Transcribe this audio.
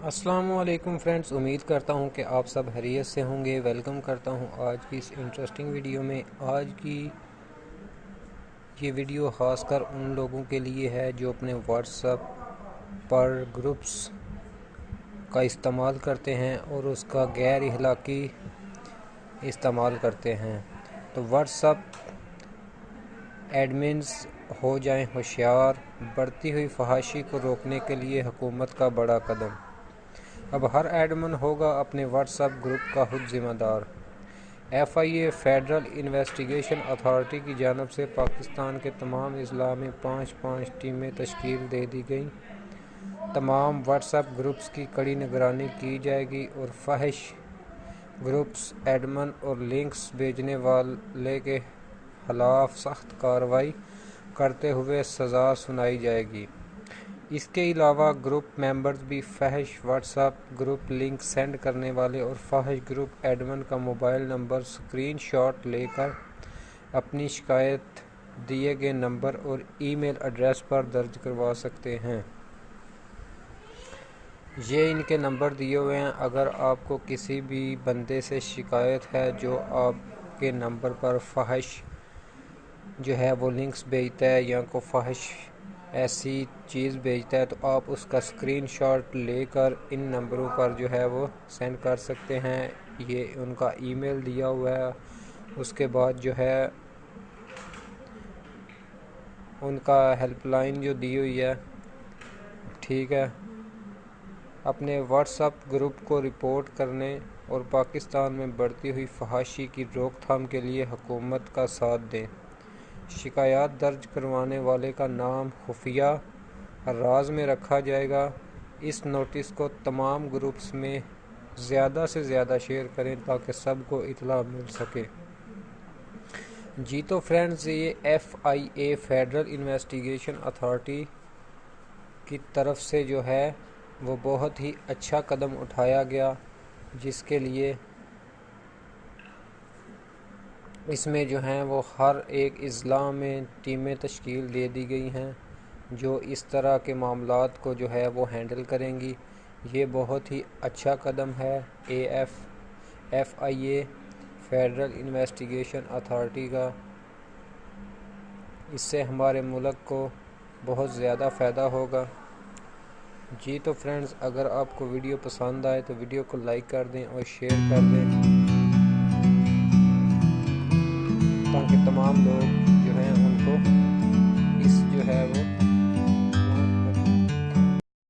السلام علیکم فرینڈز، امید کرتا ہوں کہ آپ سب خیریت سے ہوں گے۔ ویلکم کرتا ہوں آج کی اس انٹرسٹنگ ویڈیو میں۔ آج کی یہ ویڈیو خاص کر ان لوگوں کے لیے ہے جو اپنے واٹس ایپ پر گروپس کا استعمال کرتے ہیں اور اس کا غیر اخلاقی استعمال کرتے ہیں۔ تو واٹس ایپ ایڈمنز ہو جائیں ہوشیار، بڑھتی ہوئی فحاشی کو روکنے کے لیے حکومت کا بڑا قدم۔ اب ہر ایڈمن ہوگا اپنے واٹس ایپ گروپ کا خود ذمہ دار۔ FIA فیڈرل انویسٹیگیشن اتھارٹی کی جانب سے پاکستان کے تمام اضلاع میں 5 ٹیمیں تشکیل دے دی گئیں۔ تمام واٹس ایپ گروپس کی کڑی نگرانی کی جائے گی اور فاحش گروپس، ایڈمن اور لنکس بھیجنے والے کے خلاف سخت کارروائی کرتے ہوئے سزا سنائی جائے گی۔ اس کے علاوہ گروپ ممبرز بھی فاحش WhatsApp group link send کرنے والے اور فاحش گروپ ایڈمن کا موبائل نمبر اسکرین شاٹ لے کر اپنی شکایت دیے گئے نمبر اور ای میل ایڈریس پر درج کروا سکتے ہیں۔ یہ ان کے نمبر دیے ہوئے ہیں۔ اگر آپ کو کسی بھی بندے سے شکایت ہے جو آپ کے نمبر پر فاحش جو ہے وہ لنکس بھیجتا ہے یا کوئی فاحش ایسی چیز بھیجتا ہے، تو آپ اس کا اسکرین شاٹ لے کر ان نمبروں پر جو ہے وہ سینڈ کر سکتے ہیں۔ یہ ان کا ای میل دیا ہوا ہے، اس کے بعد جو ہے ان کا ہیلپ لائن جو دی ہوئی ہے، ٹھیک ہے۔ اپنے واٹس ایپ گروپ کو رپورٹ کرنے اور پاکستان میں بڑھتی ہوئی فحاشی کی روک تھام کے لیے حکومت کا ساتھ دیں۔ شکایات درج کروانے والے کا نام خفیہ راز میں رکھا جائے گا۔ اس نوٹس کو تمام گروپس میں زیادہ سے زیادہ شیئر کریں تاکہ سب کو اطلاع مل سکے۔ جی تو فرینڈز، یہ FIA فیڈرل انویسٹیگیشن اتھارٹی کی طرف سے جو ہے وہ بہت ہی اچھا قدم اٹھایا گیا، جس کے لیے اس میں جو ہیں وہ ہر ایک اضلاع میں ٹیمیں تشکیل دے دی گئی ہیں جو اس طرح کے معاملات کو جو ہے وہ ہینڈل کریں گی۔ یہ بہت ہی اچھا قدم ہے FIA فیڈرل انویسٹیگیشن اتھارٹی کا۔ اس سے ہمارے ملک کو بہت زیادہ فائدہ ہوگا۔ جی تو فرینڈز، اگر آپ کو ویڈیو پسند آئے تو ویڈیو کو لائک کر دیں اور شیئر کر دیں تاکہ تمام لوگ جو ہیں ان کو